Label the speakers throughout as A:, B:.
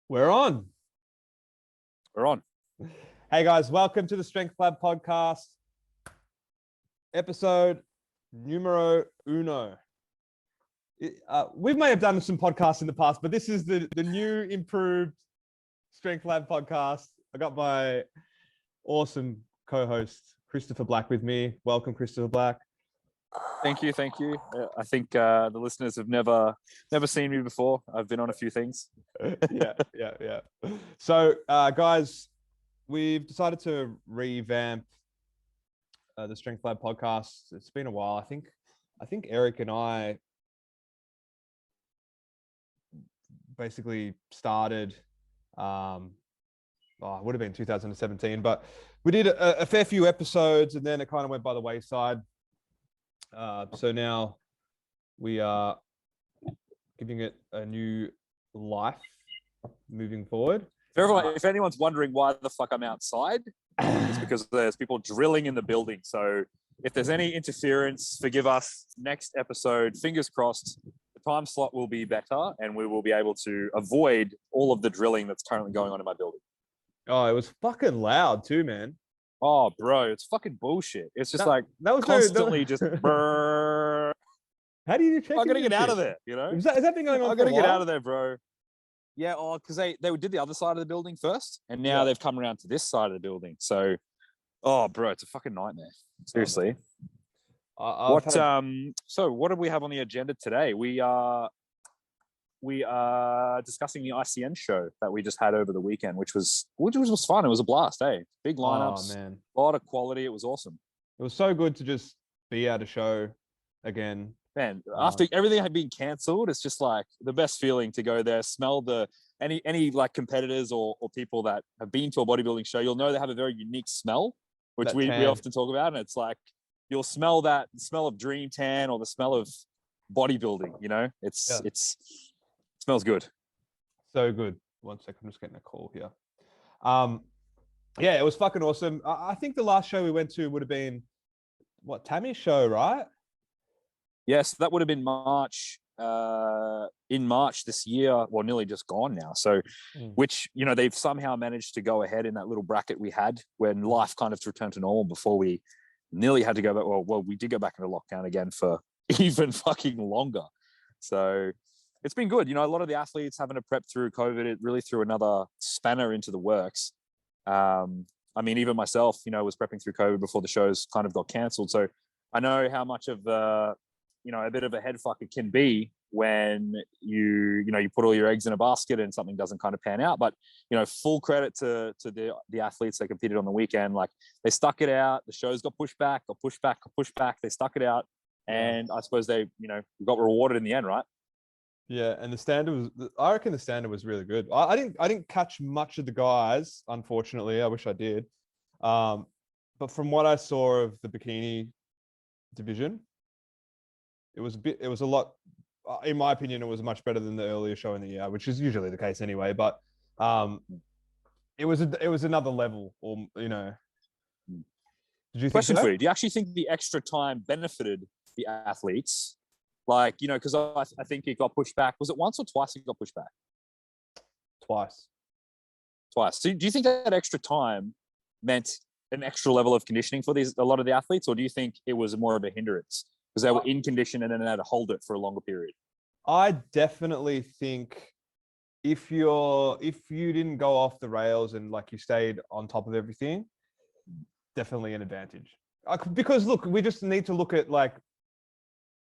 A: We're on.
B: We're on.
A: Hey guys, welcome to the Strengthlab podcast, episode numero uno. We may have done some podcasts in the past, but this is the new improved Strengthlab podcast. I got my awesome co-host Christopher Black with me. Welcome, Christopher Black.
B: Thank you. I think the listeners have never seen me before. I've been on a few things.
A: Yeah. So, guys, we've decided to revamp the Strengthlab podcast. It's been a while. I think Eric and I basically started. It would have been 2017, but we did a fair few episodes, and then it kind of went by the wayside. So now we are giving it a new life moving forward.
B: If anyone's wondering why the fuck I'm outside, it's because there's people drilling in the building. So if there's any interference, forgive us. Next episode, fingers crossed, the time slot will be better and we will be able to avoid all of the drilling that's currently going on in my building.
A: Oh, it was fucking loud too, man.
B: Oh, bro, it's fucking bullshit. It's just
A: that was
B: constantly just. Brrr.
A: How do you check?
B: I gotta get out of there. You know,
A: is that been going on?
B: I gotta get out of there, bro. Yeah, because they did the other side of the building first, and now they've come around to this side of the building. So, bro, it's a fucking nightmare. Seriously. So what do we have on the agenda today? We are discussing the ICN show that we just had over the weekend, which was fun. It was a blast, eh? Big lineups,
A: man.
B: A lot of quality. It was awesome.
A: It was so good to just be at a show again.
B: Man, after everything had been cancelled, it's just like the best feeling to go there, smell any like competitors or people that have been to a bodybuilding show. You'll know they have a very unique smell, which we often talk about, and it's like you'll smell the smell of dream tan or the smell of bodybuilding. You know, it smells good. So good. 1 second, I'm just getting a call here.
A: Yeah, it was fucking awesome. I think the last show we went to would have been Tammy's show, right?
B: Yes, that would have been March. In March this year, well, nearly just gone now. So, which they've somehow managed to go ahead in that little bracket we had when life kind of returned to normal before we nearly had to go back. Well, we did go back into lockdown again for even fucking longer. So it's been good. A lot of the athletes having to prep through COVID, it really threw another spanner into the works. I mean, even myself, was prepping through COVID before the shows kind of got cancelled. So I know how much of a bit of a head fuck it can be when you put all your eggs in a basket and something doesn't kind of pan out. But, full credit to the athletes that competed on the weekend. Like they stuck it out. The shows got pushed back. They stuck it out. And I suppose they, got rewarded in the end, right?
A: Yeah, and I reckon the standard was really good. I didn't catch much of the guys, unfortunately. I wish I did. But from what I saw of the bikini division, it was a lot, in my opinion, it was much better than the earlier show in the year, which is usually the case anyway. But it was another level, or Did you
B: Question for you: do you actually think the extra time benefited the athletes? Like, because I think it got pushed back. Was it once or twice it got pushed back?
A: Twice.
B: So do you think that extra time meant an extra level of conditioning for a lot of the athletes, or do you think it was more of a hindrance because they were in condition and then they had to hold it for a longer period?
A: I definitely think if you didn't go off the rails and like you stayed on top of everything, definitely an advantage. Because look, we just need to look at like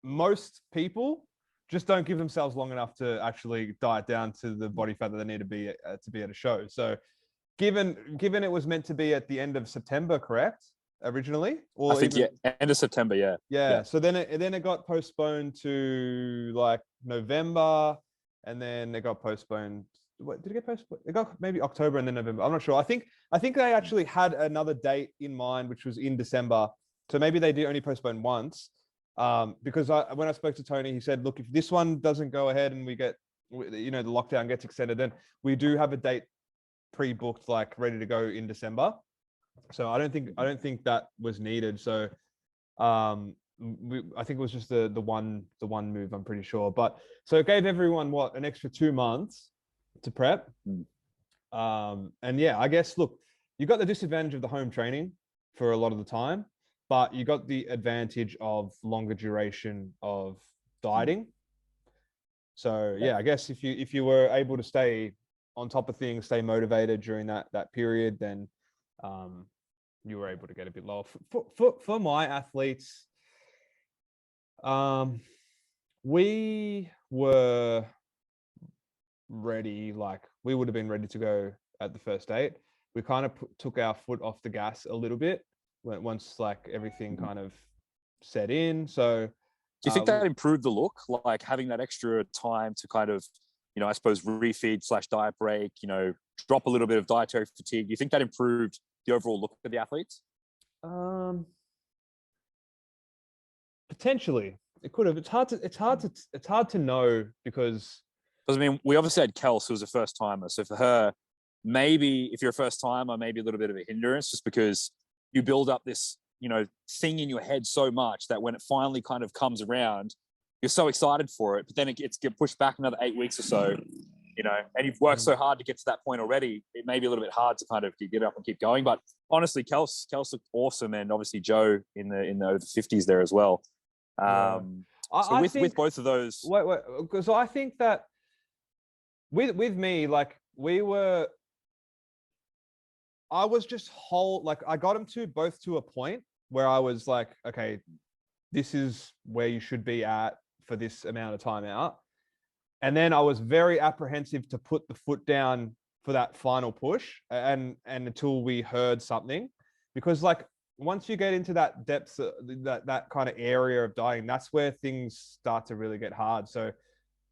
A: most people just don't give themselves long enough to actually diet down to the body fat that they need to be at a show. So given it was meant to be at the end of September, correct? Originally, or
B: I think end of September, yeah.
A: So then it got postponed to like November, and then it got postponed. What did it get postponed? It got maybe October and then November. I'm not sure. I think they actually had another date in mind, which was in December. So maybe they did only postpone once. Because when I spoke to Tony, he said, "Look, if this one doesn't go ahead and we get, the lockdown gets extended, then we do have a date pre-booked, like ready to go in December." So I don't think that was needed. So I think it was just the one move, I'm pretty sure. But so it gave everyone an extra 2 months to prep.
B: Mm.
A: And yeah, I guess, look, you got the disadvantage of the home training for a lot of the time, but you got the advantage of longer duration of dieting. So yeah, I guess if you were able to stay on top of things, stay motivated during that period, then you were able to get a bit lower. For my athletes, we were ready, like we would have been ready to go at the first date. We kind of took our foot off the gas a little bit once like everything kind of set in. So
B: do you think that improved the look, like having that extra time to kind of, I suppose refeed / diet break, drop a little bit of dietary fatigue? Do you think that improved the overall look of the athletes?
A: Potentially, it could have. It's hard to know because
B: I mean, we obviously had Kels, who was a first timer. So for her, maybe if you're a first timer, maybe a little bit of a hindrance, just because you build up this, thing in your head so much that when it finally kind of comes around, you're so excited for it, but then it gets pushed back another 8 weeks or so, and you've worked so hard to get to that point already. It may be a little bit hard to kind of get up and keep going. But honestly, Kels looked awesome, and obviously Joe in the over 50s there as well. So with both of those,
A: because I think that with me, like I was just I got them both to a point where I was like, okay, this is where you should be at for this amount of time out. And then I was very apprehensive to put the foot down for that final push and until we heard something, because like once you get into that depth, that kind of area of dying, that's where things start to really get hard. So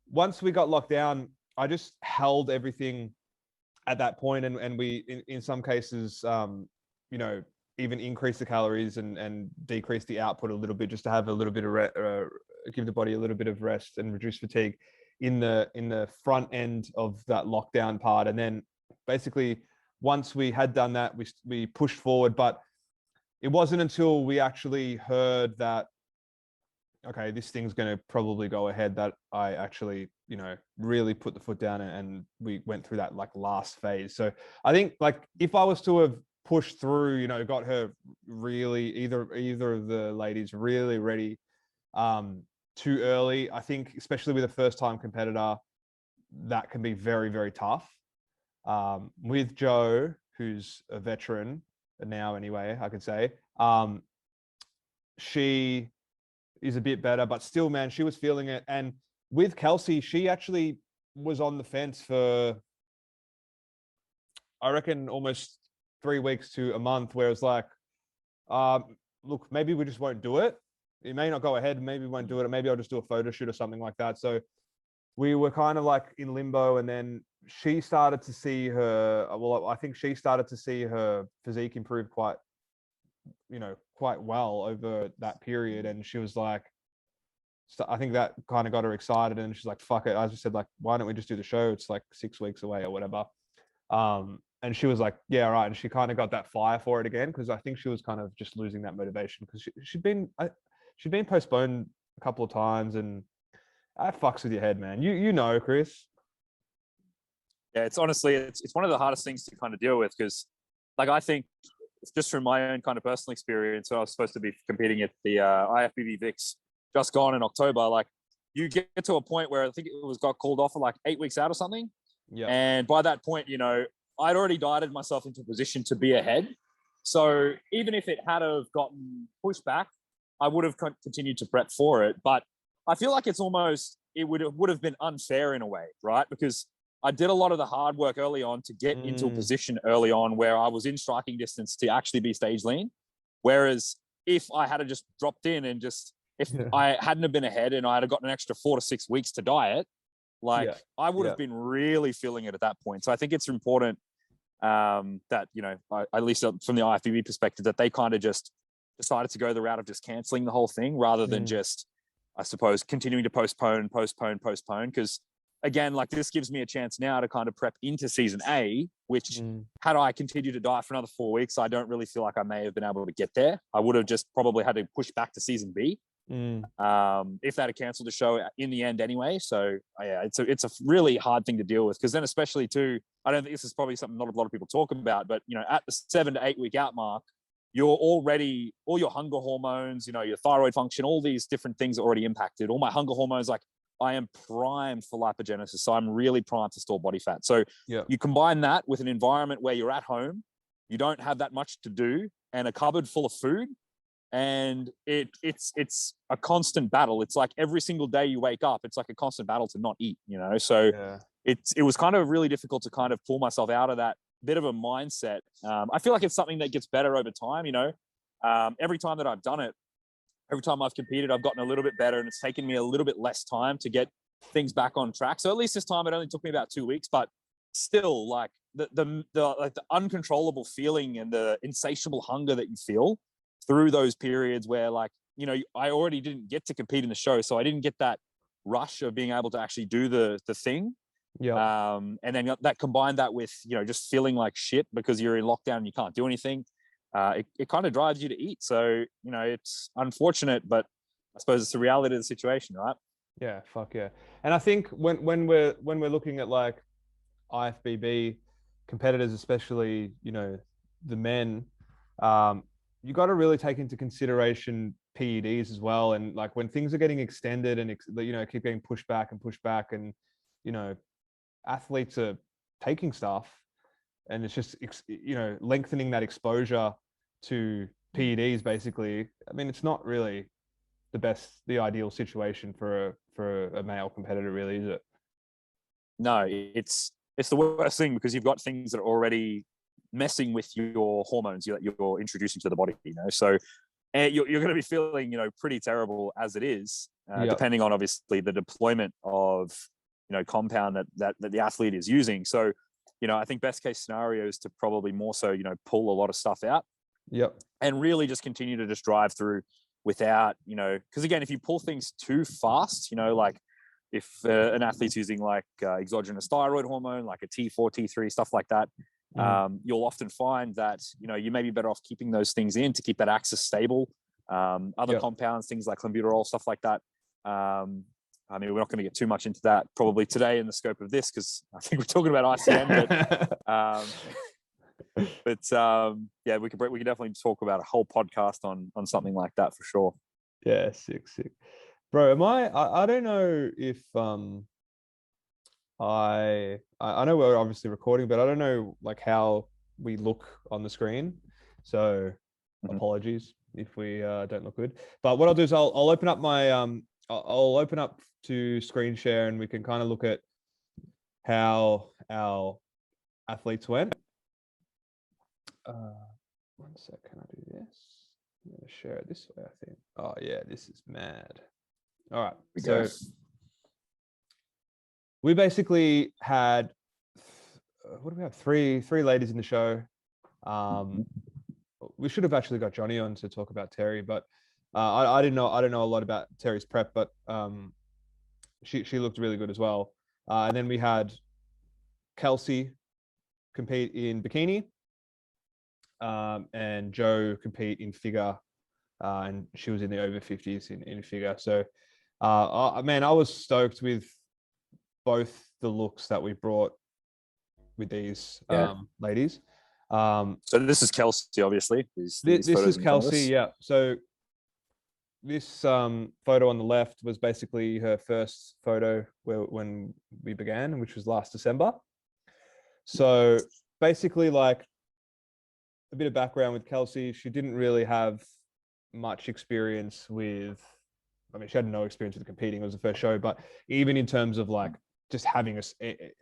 A: once we got locked down, I just held everything at that point, and we in some cases even increase the calories and decrease the output a little bit, just to have a little bit of give the body a little bit of rest and reduce fatigue in the front end of that lockdown part. And then basically once we had done that, we pushed forward. But it wasn't until we actually heard that, okay, this thing's going to probably go ahead, that I actually, really put the foot down and we went through that like last phase. So I think like if I was to have pushed through, got her really either of the ladies really ready too early, I think especially with a first time competitor, that can be very, very tough. With Joe, who's a veteran now anyway, I could say, she is a bit better, but still, man, she was feeling it. And with Kelsey, she actually was on the fence for, I reckon, almost 3 weeks to a month, where it's like, look, maybe we just won't do it. It may not go ahead. Maybe we won't do it. Maybe I'll just do a photo shoot or something like that. So we were kind of like in limbo. And then she started to see I think she started to see her physique improve quite well over that period. And she was like, I think that kind of got her excited, and she's like, fuck it. I just said, like, why don't we just do the show? It's like 6 weeks away or whatever. And she was like, yeah, right. And she kind of got that fire for it again, because I think she was kind of just losing that motivation, because she'd been postponed a couple of times, and that fucks with your head, man. Chris.
B: Yeah, it's honestly, it's one of the hardest things to kind of deal with, because like I think just from my own kind of personal experience, I was supposed to be competing at the IFBB Vics just gone in October. Like you get to a point where I think it got called off for like 8 weeks out or something.
A: Yeah.
B: And by that point, I'd already dieted myself into a position to be ahead. So even if it had have gotten pushed back, I would have continued to prep for it. But I feel like it would have been unfair in a way, right? Because I did a lot of the hard work early on to get into a position early on where I was in striking distance to actually be stage lean. Whereas if I had just dropped in and I hadn't have been ahead and I had gotten an extra 4 to 6 weeks to diet, I would have been really feeling it at that point. So I think it's important that, at least from the IFBB perspective, that they kind of just decided to go the route of just canceling the whole thing rather than just, I suppose, continuing to postpone. Because again, like this gives me a chance now to kind of prep into season A, which had I continued to diet for another 4 weeks, I don't really feel like I may have been able to get there. I would have just probably had to push back to season B. if that had cancelled the show in the end anyway. So yeah, it's a really hard thing to deal with, because then especially too, I don't think this is probably something not a lot of people talk about, but at the 7 to 8 week out mark, you're already, all your hunger hormones, your thyroid function, all these different things are already impacted. All my hunger hormones, like I am primed for lipogenesis. So I'm really primed to store body fat. So you combine that with an environment where you're at home, you don't have that much to do, and a cupboard full of food. And it's a constant battle. It's like every single day you wake up, it's like a constant battle to not eat, So it was kind of really difficult to kind of pull myself out of that bit of a mindset. I feel like it's something that gets better over time, every time that I've done it, every time I've competed, I've gotten a little bit better, and it's taken me a little bit less time to get things back on track. So at least this time it only took me about 2 weeks, but still, like the uncontrollable feeling and the insatiable hunger that you feel through those periods where, like, I already didn't get to compete in the show, so I didn't get that rush of being able to actually do the thing. And then that combined that with just feeling like shit because you're in lockdown and you can't do anything. It kind of drives you to eat. So it's unfortunate, but I suppose it's the reality of the situation, right?
A: Yeah, fuck yeah. And I think when we're looking at like IFBB competitors, especially the men, you got to really take into consideration PEDs as well. And like when things are getting extended and keep getting pushed back, and athletes are taking stuff, and it's just lengthening that exposure to PEDs. Basically, I mean, it's not really the ideal situation for a male competitor, really, is it?
B: No, it's the worst thing, because you've got things that are already messing with your hormones that you're introducing to the body, so you're going to be feeling pretty terrible as it is, depending on obviously the deployment of compound that the athlete is using. So I think best case scenario is to probably more so pull a lot of stuff out, and really just continue to just drive through without because again, if you pull things too fast, like if an athlete's using like exogenous thyroid hormone, like a T4, T3, stuff like that, you'll often find that you may be better off keeping those things in to keep that axis stable. Other compounds, things like clenbuterol, stuff like that. I mean, we're not going to get too much into that probably today in the scope of this, because I think we're talking about ICN. But yeah, we could definitely talk about a whole podcast on something like that for sure.
A: Yeah, sick, bro. I don't know if I know we're obviously recording, but I don't know like how we look on the screen. So apologies if we don't look good. But what I'll do is I'll open up my I'll open up to screen share, and we can kind of look at how our athletes went. 1 sec, can I do this? I'm going to share it this way, I think. Oh yeah, this is mad. All right, so we basically had what do we have? Three ladies in the show. We should have actually got Johnny on to talk about Terry, but I didn't know a lot about Terry's prep, but she looked really good as well. And then we had Kelsey compete in bikini, and Joe compete in figure, and she was in the over 50s in figure. So, man, I was stoked with both the looks that we brought with these ladies.
B: So this is Kelsey, obviously.
A: This is Kelsey, yeah. So this photo on the left was basically her first photo when we began, which was last December. So basically, like, a bit of background with Kelsey, she didn't really have much experience with, I mean, she had no experience with competing. It was the first show, but even in terms of like just having a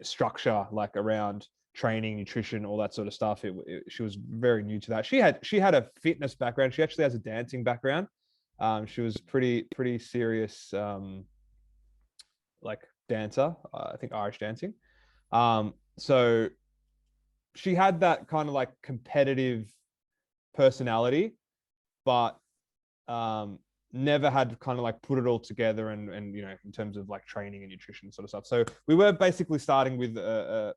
A: structure like around training, nutrition, all that sort of stuff, she was very new to that. She had a fitness background. She actually has a dancing background. She was pretty serious, like dancer, I think Irish dancing. So she had that kind of like competitive personality, but never had kind of like put it all together and in terms of like training and nutrition sort of stuff. So we were basically starting with a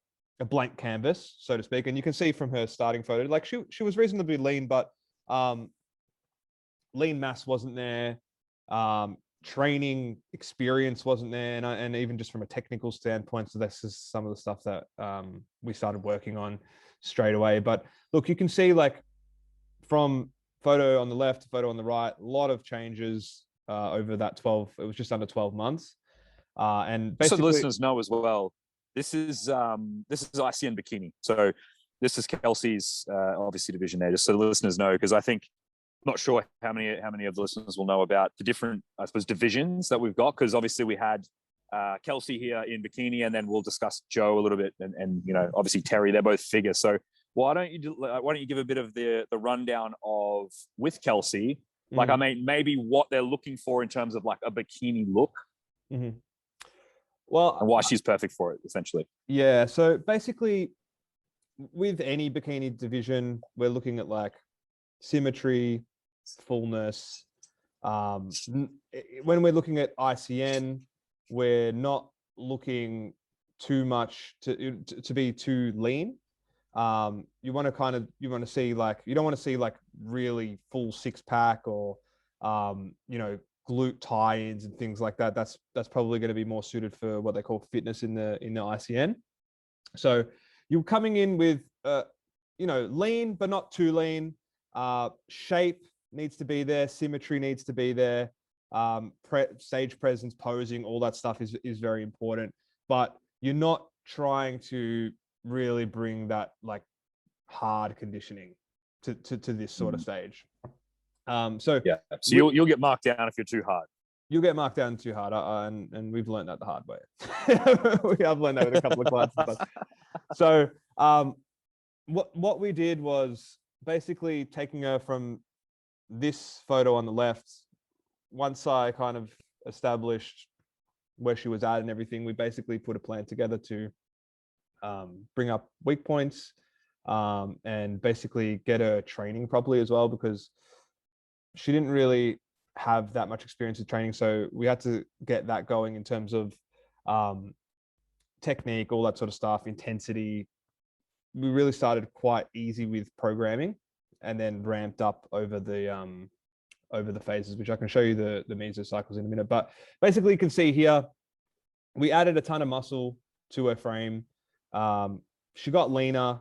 A: blank canvas, so to speak. And you can see from her starting photo, like she was reasonably lean, but lean mass wasn't there. Training experience wasn't there, and even just from a technical standpoint. So this is some of the stuff that we started working on straight away. But look, you can see like from photo on the left, photo on the right, a lot of changes over that 12. It was just under 12 months, and basically,
B: so the listeners know as well. This is ICN Bikini. So this is Kelsey's obviously division there, just so the listeners know, because I think. Not sure how many of the listeners will know about the different, I suppose, divisions that we've got, because obviously we had Kelsey here in bikini, and then we'll discuss Joe a little bit, and you know, obviously Terry. They're both figure. So why don't you give a bit of the rundown of with Kelsey? Like, I mean, maybe what they're looking for in terms of like a bikini look.
A: Mm-hmm. Well,
B: and why she's perfect for it, essentially.
A: Yeah. So basically, with any bikini division, we're looking at like symmetry, fullness. When we're looking at ICN, we're not looking too much to be too lean. You want to see like, you don't want to see like really full six pack or you know, glute tie-ins and things like that. That's probably going to be more suited for what they call fitness in the ICN. So you're coming in with you know, lean but not too lean. Shape needs to be there, symmetry needs to be there, stage presence, posing, all that stuff is very important, but you're not trying to really bring that like hard conditioning to this sort of stage. So
B: yeah, so you'll get marked down if you're too hard.
A: You'll get marked down too hard, and we've learned that the hard way. We have learned that with a couple of clients. So what we did was basically taking her from this photo on the left. Once I kind of established where she was at and everything, we basically put a plan together to bring up weak points and basically get her training properly as well, because she didn't really have that much experience with training. So we had to get that going in terms of technique, all that sort of stuff, intensity. We really started quite easy with programming, and then ramped up over the phases, which I can show you the mesocycles in a minute. But basically, you can see here, we added a ton of muscle to her frame. She got leaner,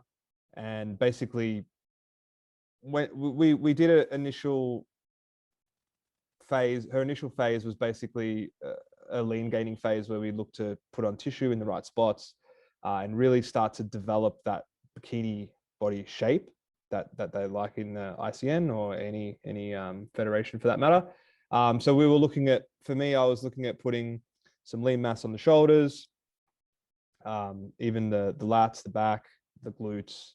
A: and basically, when we did an initial phase, her initial phase was basically a lean gaining phase where we looked to put on tissue in the right spots and really start to develop that bikini body shape that they like in the ICN or any federation for that matter. So we were looking at, for me, I was looking at putting some lean mass on the shoulders, even the lats, the back, the glutes,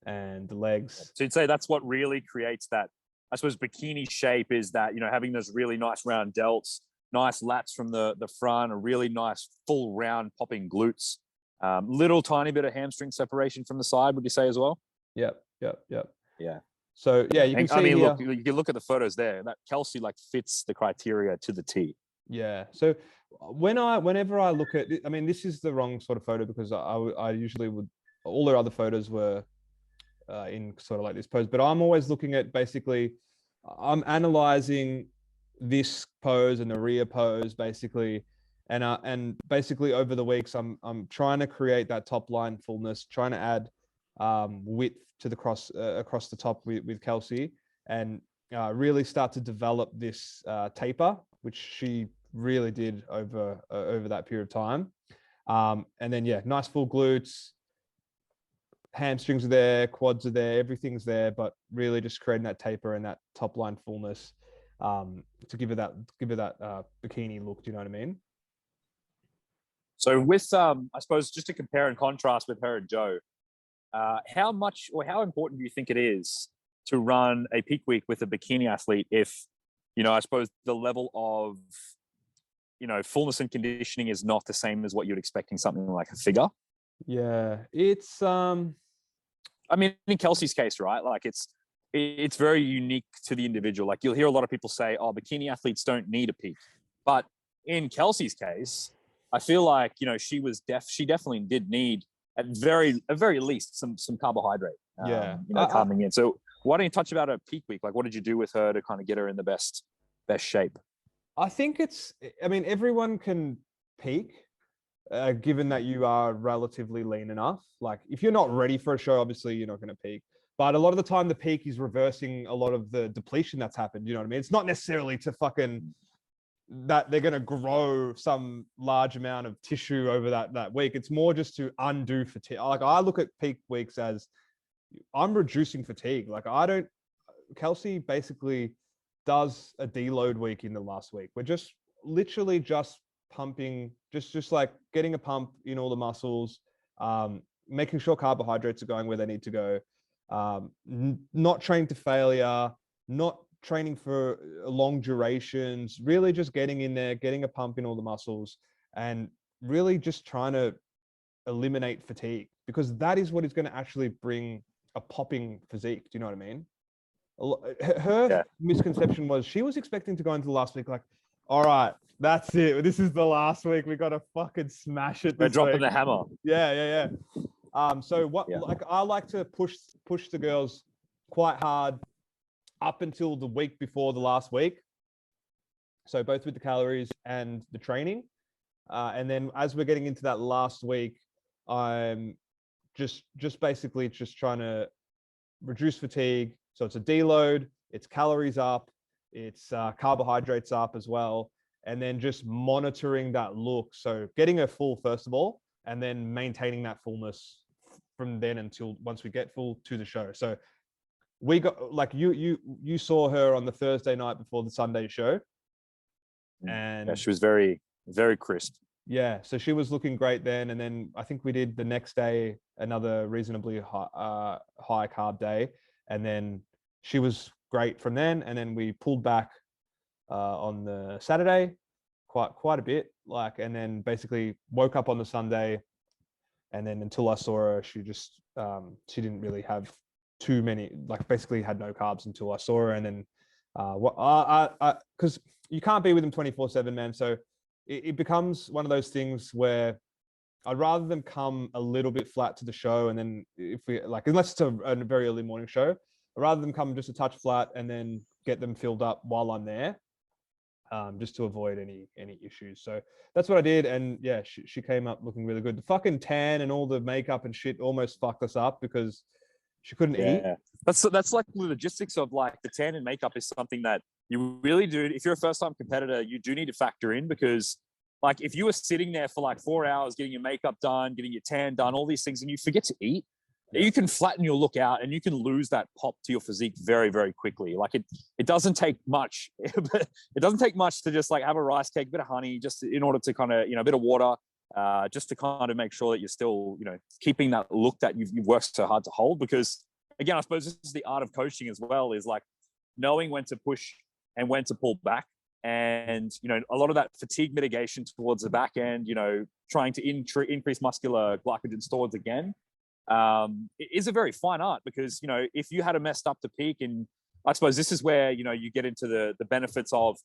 A: and the legs.
B: So you'd say that's what really creates that, I suppose, bikini shape, is that, you know, having those really nice round delts, nice lats from the front, a really nice full round popping glutes, little tiny bit of hamstring separation from the side, would you say as well?
A: Yep.
B: Yeah.
A: So yeah, you can see.
B: I mean, look, you can look at the photos there. That Kelsey like fits the criteria to the T.
A: Yeah. So whenever I look at, I mean, this is the wrong sort of photo, because I usually would, all their other photos were in sort of like this pose, but I'm always looking at, basically, I'm analyzing this pose and the rear pose basically, and basically over the weeks I'm trying to create that top line fullness, trying to add width to the across the top with Kelsey, and really start to develop this taper, which she really did over that period of time. And then yeah, nice full glutes, hamstrings are there, quads are there, everything's there, but really just creating that taper and that top line fullness to give it that bikini look. Do you know what I mean?
B: So with I suppose, just to compare and contrast with her and Joe, how much or how important do you think it is to run a peak week with a bikini athlete if, you know, I suppose the level of, you know, fullness and conditioning is not the same as what you'd expecting something like a figure?
A: Yeah, it's
B: I mean, in Kelsey's case, right? Like it's very unique to the individual. Like, you'll hear a lot of people say, "Oh, bikini athletes don't need a peak," but in Kelsey's case, I feel like, you know, she definitely did need at very least some carbohydrate.
A: Yeah,
B: you know, coming in. So why don't you touch about her peak week? Like, what did you do with her to kind of get her in the best shape?
A: I think I mean, everyone can peak, given that you are relatively lean enough. Like, if you're not ready for a show, obviously you're not going to peak. But a lot of the time, the peak is reversing a lot of the depletion that's happened. You know what I mean? It's not necessarily to fucking that they're going to grow some large amount of tissue over that week. It's more just to undo fatigue. Like, I look at peak weeks as I'm reducing fatigue. Like, Kelsey basically does a deload week in the last week. We're just literally just pumping, just like getting a pump in all the muscles, making sure carbohydrates are going where they need to go, not training to failure, not training for long durations, really just getting in there, getting a pump in all the muscles, and really just trying to eliminate fatigue, because that is what is going to actually bring a popping physique. Do you know what I mean? Her misconception was she was expecting to go into the last week like, all right, that's it. This is the last week. We got to fucking smash it.
B: We're dropping the hammer.
A: Yeah. So like, I like to push the girls quite hard up until the week before the last week. So both with the calories and the training. And then as we're getting into that last week, I'm just basically just trying to reduce fatigue. So it's a deload, it's calories up, it's carbohydrates up as well. And then just monitoring that look. So getting her full, first of all, and then maintaining that fullness from then until once we get full to the show. So we got, like, you saw her on the Thursday night before the Sunday show. And
B: yeah, she was very, very crisp.
A: Yeah, so she was looking great then. And then I think we did the next day another reasonably high carb day. And then she was great from then. And then we pulled back on the Saturday quite a bit. Like, and then basically woke up on the Sunday. And then until I saw her, she just, she didn't really have too many, like basically had no carbs until I saw her. And then, because you can't be with them 24/7, man. So it becomes one of those things where I'd rather them come a little bit flat to the show. And then if we like, unless it's a very early morning show, I'd rather them come just a touch flat and then get them filled up while I'm there, just to avoid any issues. So that's what I did. And yeah, she came up looking really good. The fucking tan and all the makeup and shit almost fucked us up because she couldn't eat.
B: That's like the logistics of like the tan and makeup is something that you really do. If you're a first time competitor, you do need to factor in, because like if you were sitting there for like 4 hours getting your makeup done, getting your tan done, all these things, and you forget to eat, you can flatten your look out and you can lose that pop to your physique very, very quickly. Like it doesn't take much. It doesn't take much to just like have a rice cake, a bit of honey, just in order to kind of, a bit of water, just to kind of make sure that you're still, keeping that look that you've worked so hard to hold. Because again, I suppose this is the art of coaching as well, is like knowing when to push and when to pull back. And, a lot of that fatigue mitigation towards the back end, trying to increase muscular glycogen stores again, it is a very fine art. Because, if you had a messed up the peak, and I suppose this is where, you get into the benefits of,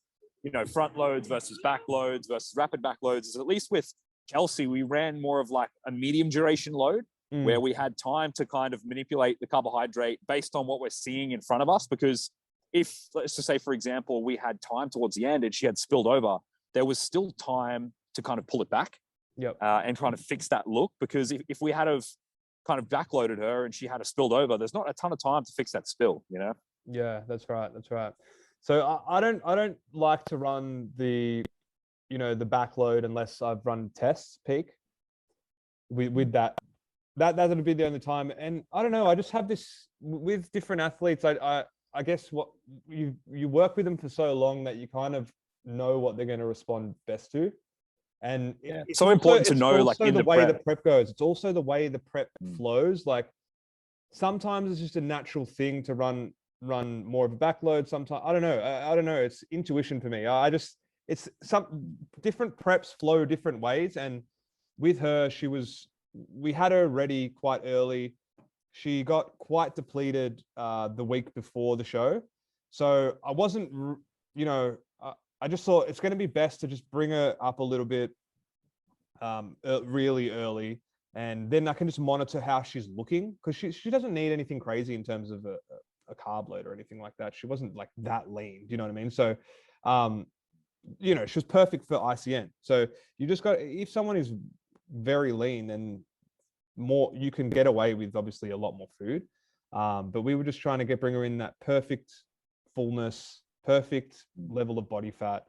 B: front loads versus back loads versus rapid back loads, is at least with Kelsey, we ran more of like a medium duration load where we had time to kind of manipulate the carbohydrate based on what we're seeing in front of us. Because if, let's just say, for example, we had time towards the end and she had spilled over, there was still time to kind of pull it back and trying to fix that look. Because if we had have kind of backloaded her and she had a spilled over, there's not a ton of time to fix that spill,
A: Yeah, that's right. So I don't like to run the backload unless I've run tests peak with that would be the only time. And I don't know, I just have this with different athletes. I guess what you work with them for so long that you kind of know what they're going to respond best to. And
B: it's so important to know, like, in
A: the way the prep goes. It's also the way the prep flows. Like sometimes it's just a natural thing to run more of a backload. Sometimes I don't know. It's intuition for me. It's some different preps flow different ways. And with her, we had her ready quite early. She got quite depleted the week before the show. So I wasn't, I just thought it's going to be best to just bring her up a little bit really early. And then I can just monitor how she's looking, because she doesn't need anything crazy in terms of a carb load or anything like that. She wasn't like that lean. Do you know what I mean? So you know, she was perfect for ICN. So you just got, if someone is very lean, then more, you can get away with obviously a lot more food. But we were just trying to bring her in that perfect fullness, perfect level of body fat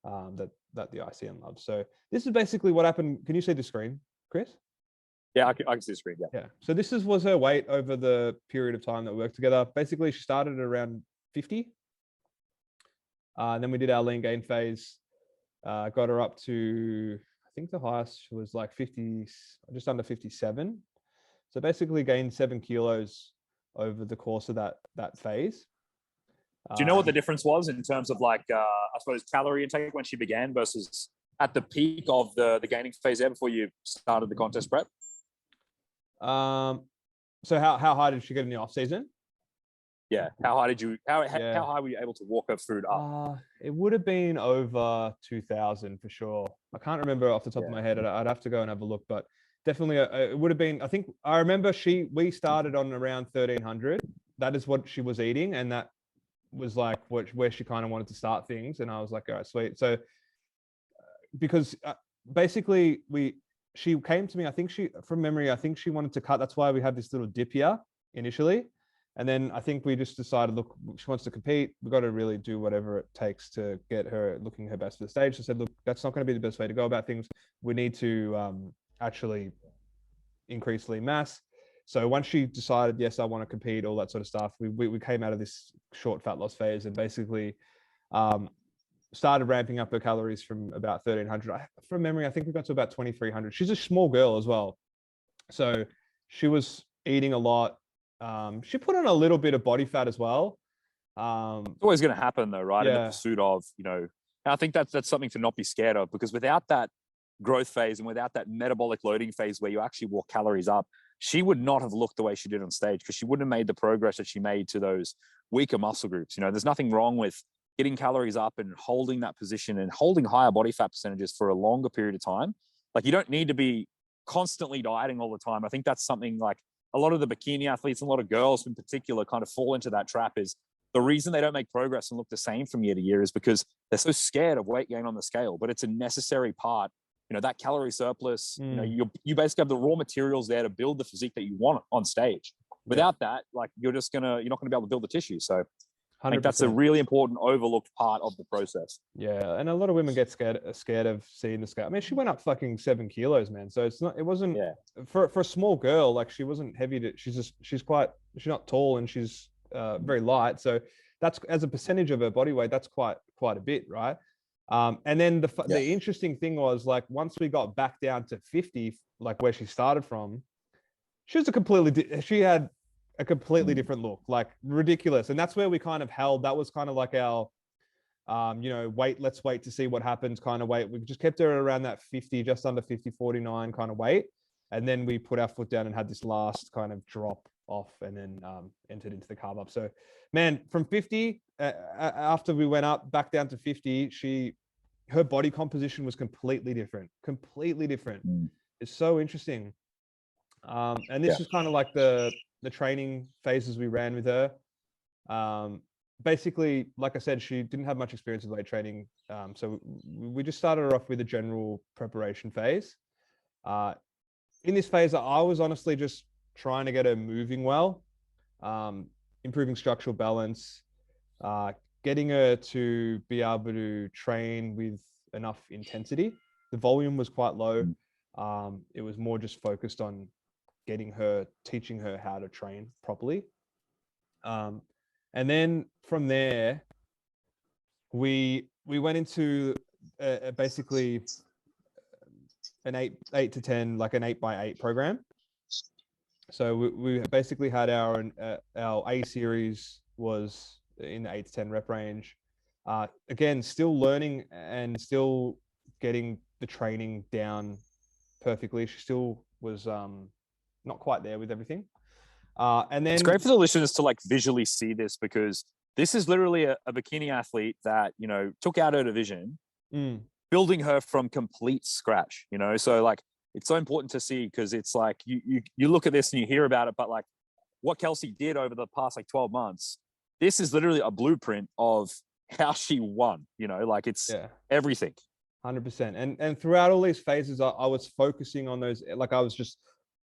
A: that the ICN loves. So this is basically what happened. Can you see the screen, Chris?
B: Yeah, I can see the screen. Yeah.
A: So this was her weight over the period of time that we worked together. Basically, she started at around 50. And then we did our lean gain phase. Got her up to, I think the highest was like 50, just under 57. So basically gained 7 kilos over the course of that phase.
B: Do you know what the difference was in terms of like, I suppose, calorie intake when she began versus at the peak of the gaining phase there before you started the contest prep?
A: So how high did she get in the off season?
B: Yeah. How high were you able to walk her food up?
A: It would have been over 2,000 for sure. I can't remember off the top of my head. I'd have to go and have a look, but definitely it would have been, I think I remember we started on around 1,300. That is what she was eating. And that was like where she kind of wanted to start things. And I was like, all right, sweet. So because basically she came to me, I think from memory, I think she wanted to cut. That's why we had this little dip here initially. And then I think we just decided, look, she wants to compete. We've got to really do whatever it takes to get her looking her best for the stage. So I said, look, that's not going to be the best way to go about things. We need to actually increase lean mass. So once she decided, yes, I want to compete, all that sort of stuff, we came out of this short fat loss phase and basically started ramping up her calories from about 1,300. From memory, I think we got to about 2,300. She's a small girl as well. So she was eating a lot. She put on a little bit of body fat as well.
B: It's always going to happen though, right?
A: Yeah.
B: In the pursuit of, you know, and I think that's something to not be scared of, because without that growth phase and without that metabolic loading phase where you actually walk calories up, she would not have looked the way she did on stage, because she wouldn't have made the progress that she made to those weaker muscle groups. You know, there's nothing wrong with getting calories up and holding that position and holding higher body fat percentages for a longer period of time. Like, you don't need to be constantly dieting all the time. I think that's something like a lot of the bikini athletes and a lot of girls in particular kind of fall into that trap. Is the reason they don't make progress and look the same from year to year is because they're so scared of weight gain on the scale. But it's a necessary part. You know, that calorie surplus, you know, you basically have the raw materials there to build the physique that you want on stage. Without that, like, you're not going to be able to build the tissue. So 100%. I think that's a really important overlooked part of the process.
A: Yeah. And a lot of women get scared of seeing the scale. I mean, she went up fucking 7 kilos, man. So it wasn't for a small girl, like, she wasn't heavy she's not tall and she's very light. So that's, as a percentage of her body weight, that's quite a bit. Right. And then the interesting thing was, like, once we got back down to 50, like where she started from, she had a completely different look, like ridiculous. And that's where we kind of held, that was kind of like our, you know, let's wait to see what happens kind of weight. We just kept her around that 50, just under 50, 49 kind of weight. And then we put our foot down and had this last kind of drop off, and then entered into the carb up. So, man, from 50, after we went up back down to 50, her body composition was completely different. It's so interesting. And this was kind of like the training phases we ran with her. Basically, like I said, she didn't have much experience with weight training. So we just started her off with a general preparation phase. In this phase, I was honestly just trying to get her moving well, improving structural balance, getting her to be able to train with enough intensity. The volume was quite low. It was more just focused on teaching her how to train properly. And then from there, we went into basically an 8 to 10, like an 8x8 program. So we basically had our A series was in the 8 to 10 rep range. Again, still learning and still getting the training down perfectly. She still was not quite there with everything. And then
B: it's great for the listeners to like visually see this, because this is literally a bikini athlete that, you know, took out her division, building her from complete scratch, you know? So like, it's so important to see, because it's like, you look at this and you hear about it, but like what Kelsey did over the past like 12 months, this is literally a blueprint of how she won, like it's everything.
A: 100%. And throughout all these phases, I was focusing on those, like I was just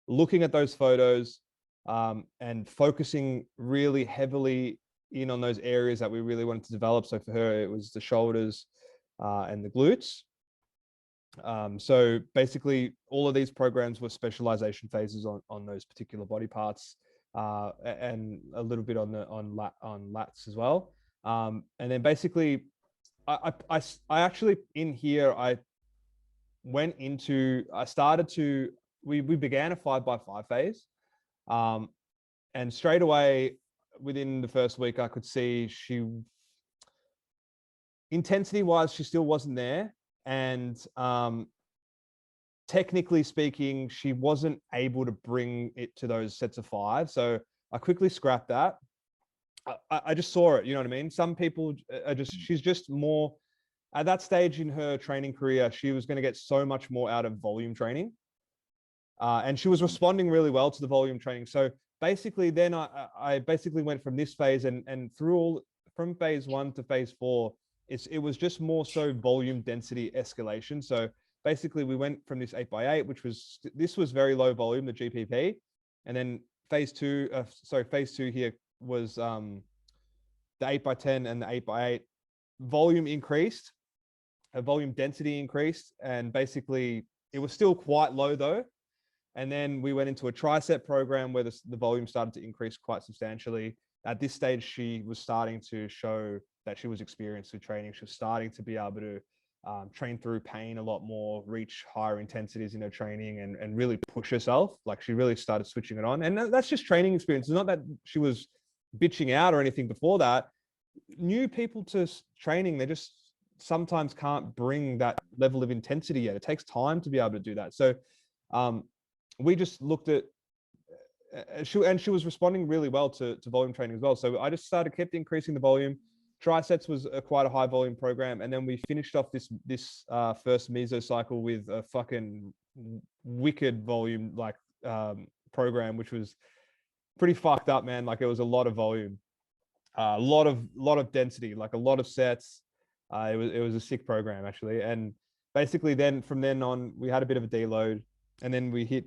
A: looking at those photos and focusing really heavily in on those areas that we really wanted to develop. So for her, it was the shoulders and the glutes. So basically all of these programs were specialization phases on those particular body parts and a little bit on lats as well. And then basically I actually in here, we began a 5x5 phase. And straight away within the first week, I could see intensity wise, she still wasn't there. And technically speaking, she wasn't able to bring it to those sets of 5. So I quickly scrapped that. I just saw it, you know what I mean? Some people she's just more at that stage in her training career, she was going to get so much more out of volume training. And she was responding really well to the volume training. So basically then I basically went from this phase and from phase 1 to phase 4, it was just more so volume density escalation. So basically we went from this 8x8, this was very low volume, the GPP. And then phase 2 here was the 8x10 and the 8x8. Volume increased, volume density increased, and basically it was still quite low though. And then we went into a tricep program where the volume started to increase quite substantially. At this stage, she was starting to show that she was experienced with training. She was starting to be able to train through pain a lot more, reach higher intensities in her training, and really push herself. Like she really started switching it on. And that's just training experience. It's not that she was bitching out or anything before that. New people to training, they just sometimes can't bring that level of intensity yet. It takes time to be able to do that. So we just looked at, she was responding really well to volume training as well. So I just kept increasing the volume. Triceps was quite a high volume program. And then we finished off this first meso cycle with a fucking wicked volume, program, which was pretty fucked up, man. Like it was a lot of volume, a lot of density, like a lot of sets. It was a sick program actually. And basically then from then on, we had a bit of a deload, and then we hit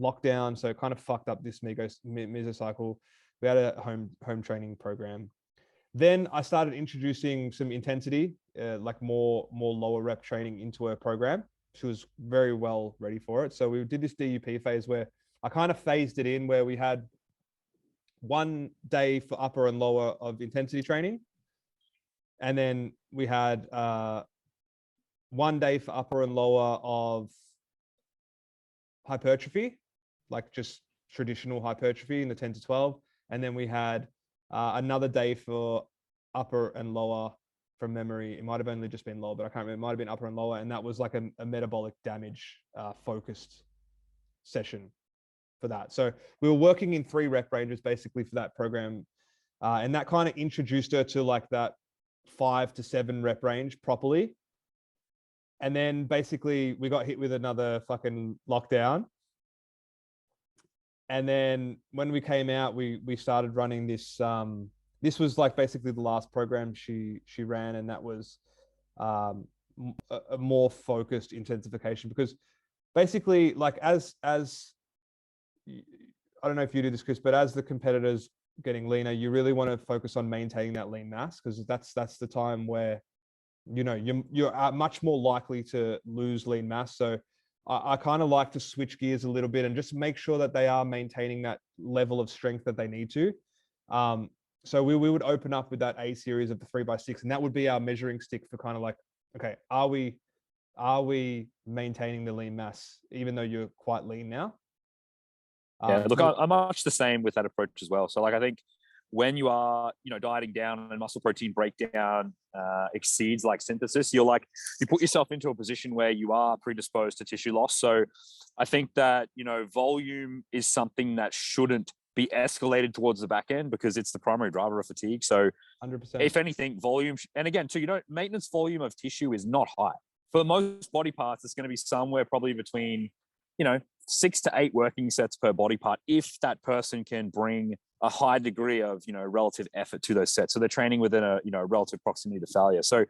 A: lockdown. So it kind of fucked up this meso cycle. We had a home training program. Then I started introducing some intensity, like more lower rep training into her program. She was very well ready for it. So we did this DUP phase where I kind of phased it in, where we had 1 day for upper and lower of intensity training. And then we had 1 day for upper and lower of hypertrophy, like just traditional hypertrophy in the 10 to 12. And then we had another day for upper and lower from memory. It might have only just been lower, but I can't remember. It might have been upper and lower. And that was like a metabolic damage focused session for that. So we were working in 3 rep ranges basically for that program. And that kind of introduced her to like that 5 to 7 rep range properly. And then basically we got hit with another fucking lockdown. And then when we came out, we started running this. This was like basically the last program she ran, and that was a more focused intensification, because basically, like as I don't know if you do this, Chris, but as the competitors getting leaner, you really want to focus on maintaining that lean mass, because that's the time where you're much more likely to lose lean mass. So I kind of like to switch gears a little bit and just make sure that they are maintaining that level of strength that they need to. So we would open up with that A series of the 3x6, and that would be our measuring stick for kind of like, okay, are we maintaining the lean mass even though you're quite lean now?
B: Yeah, look, I'm much the same with that approach as well. So like, I think when you are, dieting down and muscle protein breakdown exceeds like synthesis, you put yourself into a position where you are predisposed to tissue loss. So I think that, volume is something that shouldn't be escalated towards the back end, because it's the primary driver of fatigue. So
A: 100%.
B: If anything, volume, and again, too, maintenance volume of tissue is not high. For most body parts, it's going to be somewhere probably between, 6 to 8 working sets per body part if that person can bring a high degree of, relative effort to those sets. So they're training within a, relative proximity to failure. So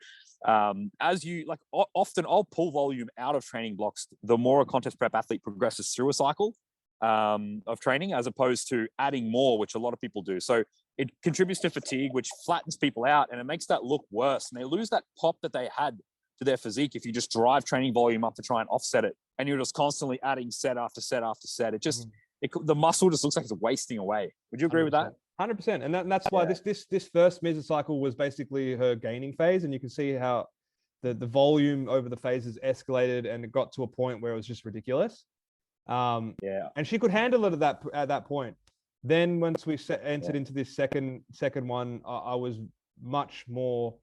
B: as you like, often I'll pull volume out of training blocks the more a contest prep athlete progresses through a cycle of training, as opposed to adding more, which a lot of people do. So it contributes to fatigue, which flattens people out, and it makes that look worse. And they lose that pop that they had to their physique if you just drive training volume up to try and offset it, and you're just constantly adding set after set after set. It just the muscle just looks like it's wasting away. Would you agree
A: 100%.
B: with that?
A: 100%. And that's why this first mesocycle was basically her gaining phase, and you can see how the volume over the phases escalated, and it got to a point where it was just ridiculous. And she could handle it at that point. Then once we entered into this second one, I was much more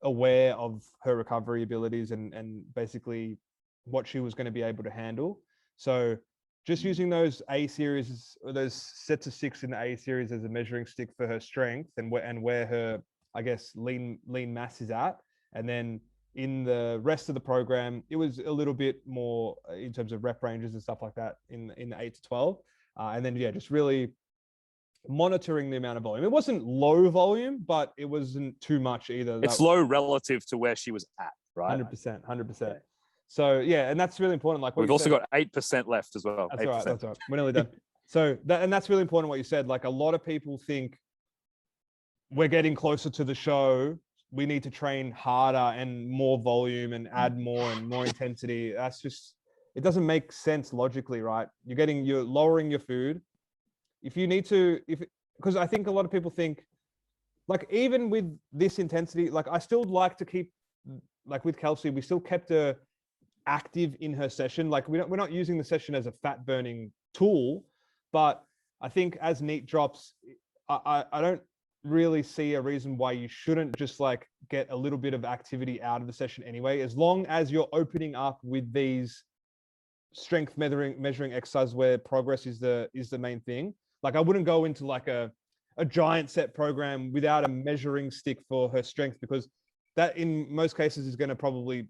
A: aware of her recovery abilities and basically what she was going to be able to handle. So just using those A series, or those sets of 6 in the A series as a measuring stick for her strength and where her, I guess, lean mass is at. And then in the rest of the program, it was a little bit more in terms of rep ranges and stuff like that in the 8 to 12. And then, just really monitoring the amount of volume. It wasn't low volume, but it wasn't too much either.
B: It's low relative to where she was at, right?
A: 100%. Yeah. So and that's really important. Like
B: we've also got 8% left as well.
A: That's
B: 8%.
A: all right. That's all right. We're nearly done. So that's really important what you said. Like a lot of people think we're getting closer to the show, we need to train harder and more volume and add more and more intensity. That's just, it doesn't make sense logically, right? You're lowering your food. If you need to, because I think a lot of people think, like even with this intensity, like I still like to keep, like with Kelsey, we still kept her active in her session. Like we're not using the session as a fat burning tool, but I think as NEAT drops, I don't really see a reason why you shouldn't just like get a little bit of activity out of the session anyway, as long as you're opening up with these strength measuring exercises where progress is the main thing. Like I wouldn't go into like a giant set program without a measuring stick for her strength, because that in most cases is going to probably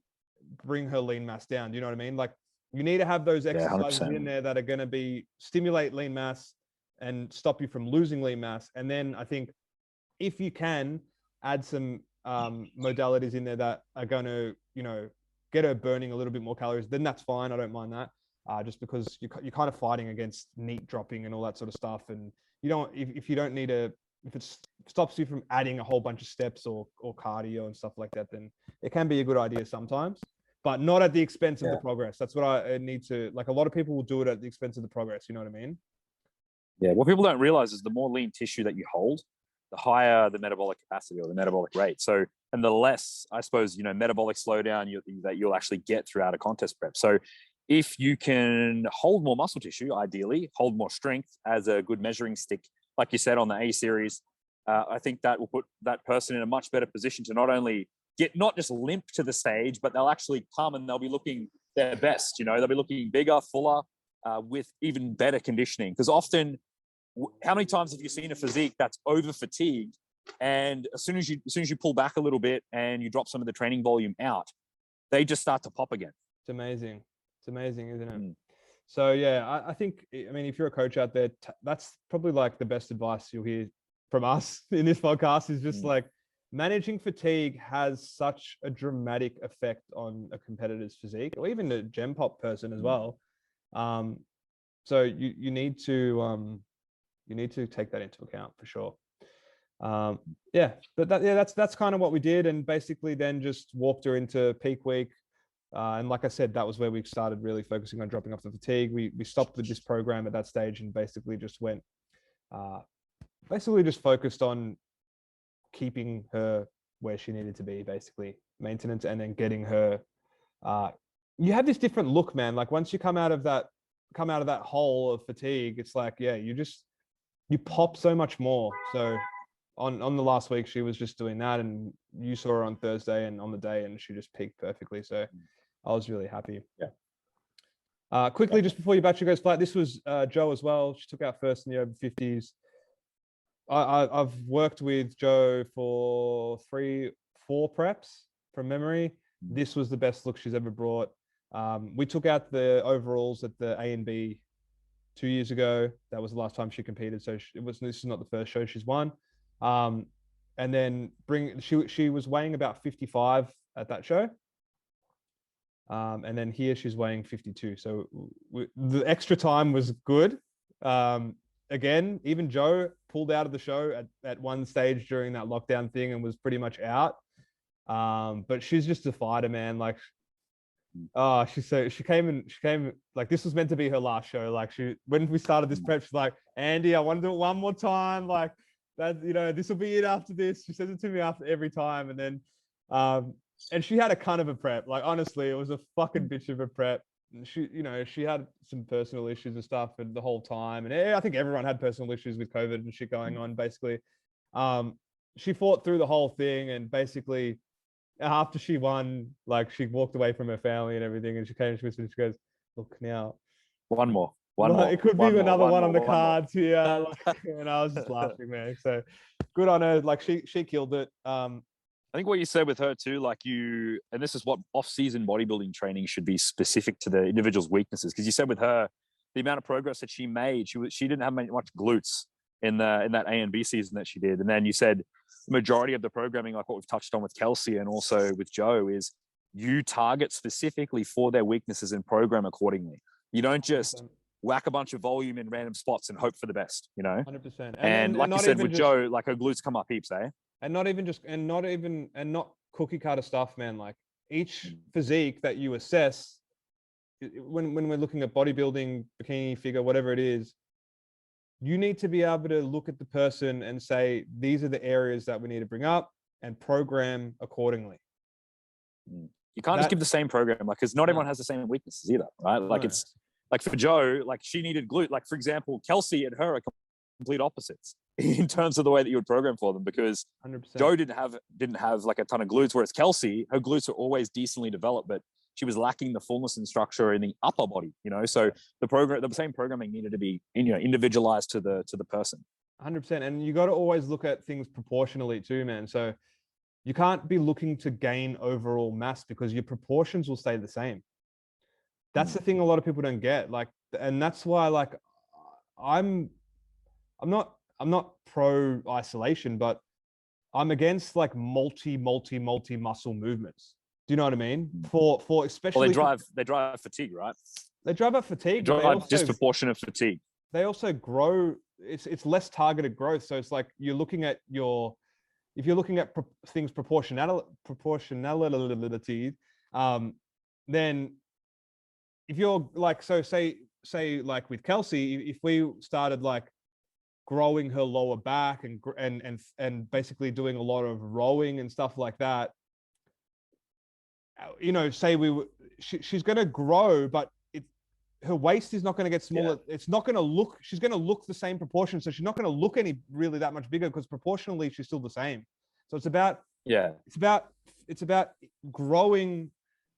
A: bring her lean mass down. Do you know what I mean? Like you need to have those exercises in there that are going to stimulate lean mass and stop you from losing lean mass. And then I think if you can add some modalities in there that are going to, get her burning a little bit more calories, then that's fine. I don't mind that. Just because you're kind of fighting against NEAT dropping and all that sort of stuff. And you don't, if you don't need if it stops you from adding a whole bunch of steps or cardio and stuff like that, then it can be a good idea sometimes, but not at the expense of the progress. That's what I need to, like a lot of people will do it at the expense of the progress. You know what I mean? Yeah.
B: What people don't realize is the more lean tissue that you hold, the higher the metabolic capacity or the metabolic rate. So, and the less, I suppose, metabolic slowdown that you'll actually get throughout a contest prep. So if you can hold more muscle tissue, ideally, hold more strength as a good measuring stick, like you said, on the A series, I think that will put that person in a much better position to not only not just limp to the stage, but they'll actually come and they'll be looking their best. They'll be looking bigger, fuller, with even better conditioning. Because often, how many times have you seen a physique that's over fatigued, and as soon as you pull back a little bit and you drop some of the training volume out, they just start to pop again?
A: It's amazing. It's amazing, isn't it? So I think, I mean, if you're a coach out there, that's probably like the best advice you'll hear from us in this podcast is just like managing fatigue has such a dramatic effect on a competitor's physique, or even a gem pop person as well. So you need to take that into account for sure. But that's kind of what we did, and basically then just walked her into peak week. And like I said, that was where we started really focusing on dropping off the fatigue. We stopped with this program at that stage and basically just went, just focused on keeping her where she needed to be, basically maintenance, and then getting her. You have this different look, man. Like once you come out of that hole of fatigue, it's like, you pop so much more. So on the last week, she was just doing that, and you saw her on Thursday and on the day, and she just peaked perfectly. So I was really happy. Quickly, just before your battery goes flat, this was Jo as well. She took out first in the over 50s. I've worked with Jo for 3-4 preps from memory. This was the best look she's ever brought. We took out the overalls at the A and B 2 years ago. That was the last time she competed. So this is not the first show she's won. And then she was weighing about 55 at that show. And then here she's weighing 52. So the extra time was good. Again, even Joe pulled out of the show at one stage during that lockdown thing and was pretty much out. But she's just a fighter, man. Like, she came like, this was meant to be her last show. Like, when we started this prep, she's like, Andy, I want to do it one more time. Like that, this will be it after this. She says it to me after every time. And then, and she had a kind of a prep. Like, honestly, it was a fucking bitch of a prep. She had some personal issues and stuff and the whole time. And I think everyone had personal issues with COVID and shit going on, basically. She fought through the whole thing, and basically after she won, like, she walked away from her family and everything, and she came to me and she goes, look, now
B: one more.
A: It could be another one on the cards here. Like, and I was just laughing, man. So good on her. Like, she killed it.
B: I think what you said with her too, like, and this is what off-season bodybuilding training should be specific to the individual's weaknesses. Because you said with her, the amount of progress that she made, she didn't have much glutes in that A and B season that she did. And then you said the majority of the programming, like what we've touched on with Kelsey and also with Joe, is you target specifically for their weaknesses and program accordingly. You don't just whack a bunch of volume in random spots and hope for the best,
A: 100%.
B: And like you said with Joe, like, her glutes come up heaps, eh?
A: And not cookie cutter stuff, man. Like, each physique that you assess, when we're looking at bodybuilding, bikini, figure, whatever it is, you need to be able to look at the person and say, these are the areas that we need to bring up and program accordingly.
B: You can't just give the same program, like, because not everyone has the same weaknesses either, right? Like, it's like for Joe, like, she needed glute. Like, for example, Kelsey and her are complete opposites in terms of the way that you would program for them, because
A: 100%. Joe
B: didn't have like a ton of glutes, whereas Kelsey, her glutes are always decently developed, but she was lacking the fullness and structure in the upper body, so the same programming needed to be individualized to the person.
A: 100%. And you got to always look at things proportionally too, man. So you can't be looking to gain overall mass because your proportions will stay the same. That's the thing a lot of people don't get. Like, and that's why, like, I'm not pro isolation, but I'm against like multi muscle movements. Do you know what I mean? For especially,
B: they drive fatigue, right?
A: They drive up fatigue.
B: They drive disproportionate fatigue.
A: They also grow. It's less targeted growth. So it's like if you're looking at things proportionality, then if you're like, so say like with Kelsey, if we started like growing her lower back and basically doing a lot of rowing and stuff like that, say she's going to grow, but her waist is not going to get smaller. Yeah. It's not going to look, she's going to look the same proportion. So she's not going to look really that much bigger because proportionally she's still the same. So it's about growing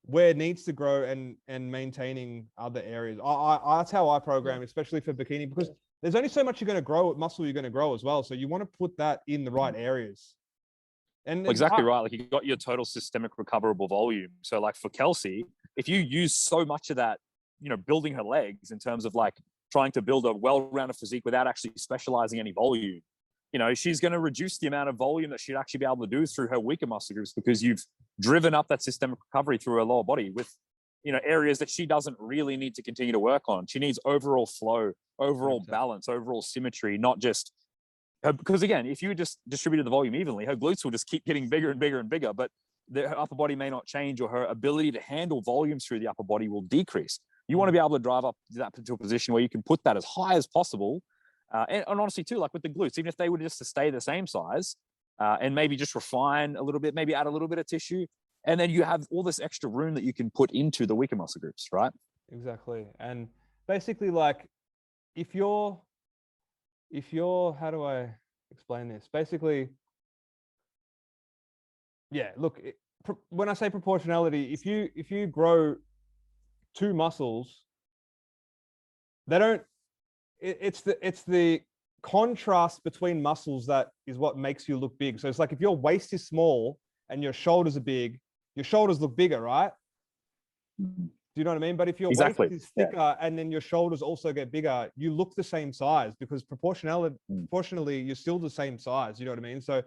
A: where it needs to grow and maintaining other areas. That's how I program, especially for bikini, because there's only so much you're going to grow, muscle you're going to grow as well. So you want to put that in the right areas. And
B: exactly right. Like, you got your total systemic recoverable volume. So like for Kelsey, if you use so much of that, building her legs in terms of like trying to build a well-rounded physique without actually specializing any volume, she's going to reduce the amount of volume that she'd actually be able to do through her weaker muscle groups, because you've driven up that systemic recovery through her lower body with, areas that she doesn't really need to continue to work on. She needs overall flow, overall balance, overall symmetry, not just because, again, if you just distributed the volume evenly, her glutes will just keep getting bigger and bigger and bigger, but her upper body may not change, or her ability to handle volumes through the upper body will decrease. You want to be able to drive up to that to a position where you can put that as high as possible. And honestly too, like with the glutes, even if they were just to stay the same size, and maybe just refine a little bit, maybe add a little bit of tissue, and then you have all this extra room that you can put into the weaker muscle groups, right?
A: Exactly. And basically, like, if you're, how do I explain this? Basically, look, when I say proportionality, if you grow two muscles, it's the contrast between muscles that is what makes you look big. So it's like, if your waist is small and your shoulders are big, your shoulders look bigger, right? Do you know what I mean? But if your
B: Exactly.
A: waist is thicker and then your shoulders also get bigger, you look the same size because proportionally, you're still the same size. You know what I mean? So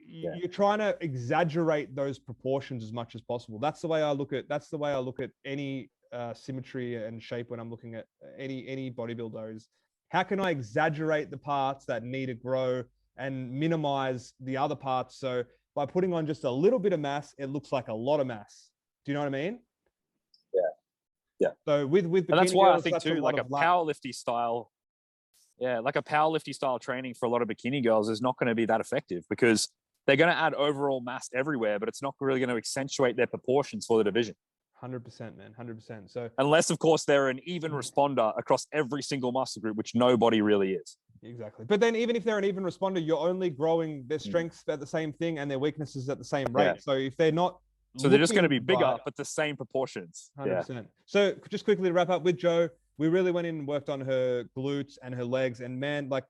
A: you're trying to exaggerate those proportions as much as possible. That's the way I look at. That's the way I look at any symmetry and shape when I'm looking at any bodybuilder. Is how can I exaggerate the parts that need to grow and minimize the other parts? So by putting on just a little bit of mass, it looks like a lot of mass. Do you know what I mean?
B: Yeah.
A: So with
B: and that's why
A: girls,
B: I think too, like a powerlifting style, like a powerlifting style training for a lot of bikini girls is not going to be that effective because they're going to add overall mass everywhere, but it's not really going to accentuate their proportions for the division.
A: 100%, man, 100%. So
B: unless, of course, they're an even responder across every single muscle group, which nobody really is.
A: Exactly. But then even if they're an even responder, you're only growing their strengths at the same thing and their weaknesses at the same rate. Yeah. So if they're not,
B: so they're just going to be bigger, but the same proportions.
A: 100%. Yeah. So just quickly to wrap up with Jo, we really went in and worked on her glutes and her legs. And man, like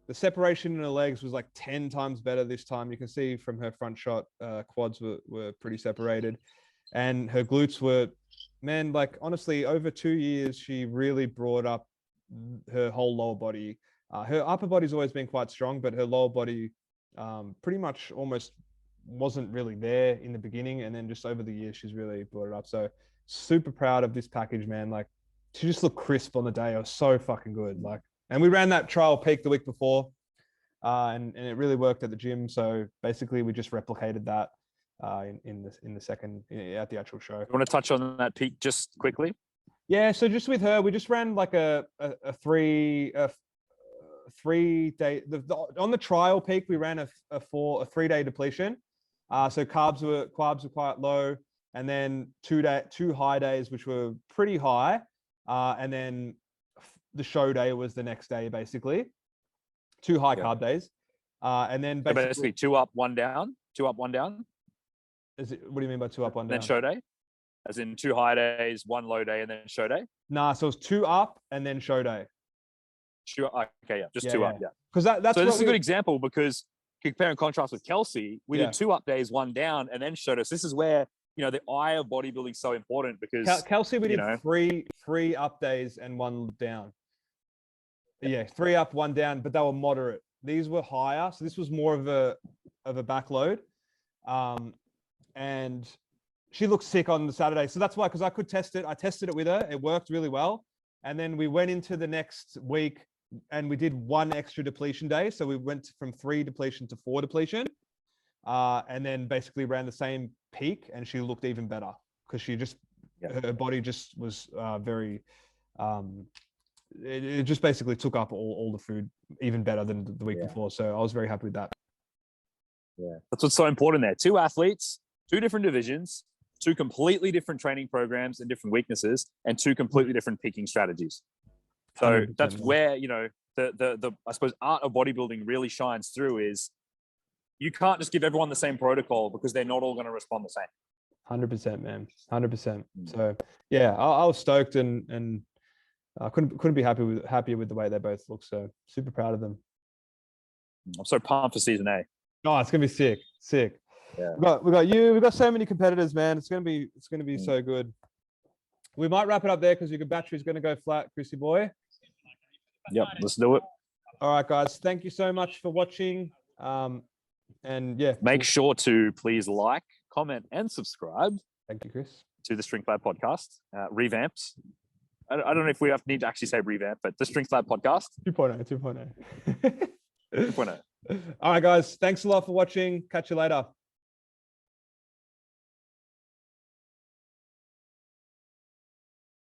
A: the separation in her legs was like 10 times better this time. You can see from her front shot, quads were pretty separated. And her glutes were, man, like honestly, over 2 years, she really brought up her whole lower body. Her upper body's always been quite strong, but her lower body pretty much almost wasn't really there in the beginning. And then just over the years, she's really brought it up. So super proud of this package, man. Like she just looked crisp on the day. It was so fucking good. Like, and we ran that trial peak the week before and it really worked at the gym. So basically we just replicated that in the second at the actual show.
B: You want to touch on that peak just quickly?
A: Yeah. So just with her, we just ran like a 3 day on the trial peak. We ran a 3 day depletion. So carbs were quite low, and then 2 high days, which were pretty high. And then the show day was the next day, basically 2 high carb days. And then
B: basically 2 up, 1 down, 2 up, 1 down.
A: What do you mean by 2 up, 1 down?
B: Then show day, as in 2 high days, 1 low day, and then show day.
A: Nah, so it's 2 up and then show day.
B: Sure. Okay, yeah, just 2 up, yeah.
A: Because that's
B: so this is a good example because compare and contrast with Kelsey, we did 2 up days, 1 down, and then showed us. This is where the eye of bodybuilding is so important because
A: Kelsey, we did three up days and 1 down. Yeah, 3 up, 1 down, but they were moderate. These were higher, so this was more of a backload. And she looked sick on the Saturday, so that's why, because I could test it. I tested it with her. It worked really well, and then we went into the next week and we did 1 extra depletion day. So we went from 3 depletion to 4 depletion, and then basically ran the same peak, and she looked even better because she just her body just was very. It just basically took up all the food even better than the week before. So I was very happy with that.
B: Yeah, that's what's so important there. 2 athletes, 2 different divisions, 2 completely different training programs and different weaknesses, and 2 completely different peaking strategies. So that's where, the I suppose art of bodybuilding really shines through is you can't just give everyone the same protocol because they're not all going to respond the same.
A: 100%, man. 100%. So yeah, I was stoked and I couldn't be happier with the way they both look. So super proud of them.
B: I'm so pumped for season A.
A: Oh, it's gonna be sick.
B: Yeah.
A: We got you. We've got so many competitors, man. It's gonna be so good. We might wrap it up there because your battery's gonna go flat, Chrissy boy.
B: Yep, let's do it.
A: All right, guys. Thank you so much for watching. And yeah,
B: make sure to please like, comment, and subscribe.
A: Thank you, Chris.
B: To the Strengthlab podcast, Revamped. I don't know if we need to actually say Revamp, but the Strengthlab podcast
A: 2.0.
B: 2.0.
A: All right, guys. Thanks a lot for watching. Catch you later.